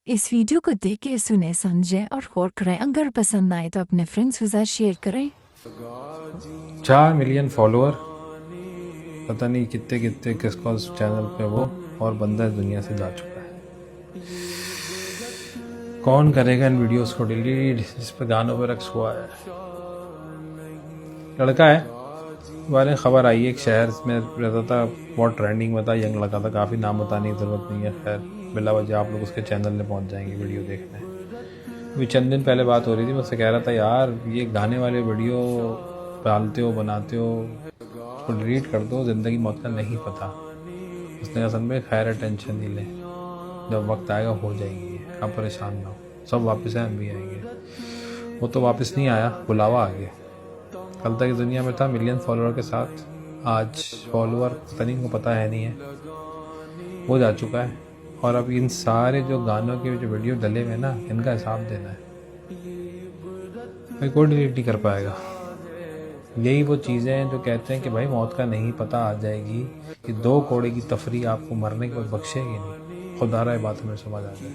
इस वीडियो को देख के सुने समझे और गौर करें। अगर पसंद आए तो अपने फ्रेंड्स के साथ शेयर करें। 4 मिलियन फॉलोअर, पता नहीं कितने कितने किस कौन चैनल पे वो, और बंदा इस दुनिया से जा चुका है। कौन करेगा इन वीडियोस को डिलीट जिस पे गानों पे रक्स हुआ है। लड़का है, वाले खबर आई है एक शहर में रहता था, बहुत ट्रेंडिंग में था, यंग लगा था, काफ़ी नाम बताने की ज़रूरत नहीं है। खैर बिला वजह आप लोग उसके चैनल में पहुंच जाएंगे वीडियो देखने। अभी चंद दिन पहले बात हो रही थी, मुझसे कह रहा था यार ये गाने वाले वीडियो डालते हो बनाते हो, उसको डिलीट कर दो, ज़िंदगी मौत का नहीं पता। उसने कहा सन भाई खैर टेंशन नहीं ले, जब वक्त आएगा हो जाएगी, आप परेशान ना हो, सब वापस आए, हम भी आएंगे। वो तो वापस नहीं आया, बुलावा आ गया। कल तक इस दुनिया में था मिलियन फॉलोअर के साथ, आज फॉलोअर पता नहीं को पता है नहीं है, वो जा चुका है। और अब इन सारे जो गानों के जो वीडियो डले हुए ना, इनका हिसाब देना है। कोई डिलीट नहीं कर पाएगा। यही वो चीज़ें हैं जो कहते हैं कि भाई मौत का नहीं पता आ जाएगी, कि 2 कोड़े की तफरी आपको मरने के बाद बख्शेगी नहीं। खुदा रहा बात हमें समझ आ जाए।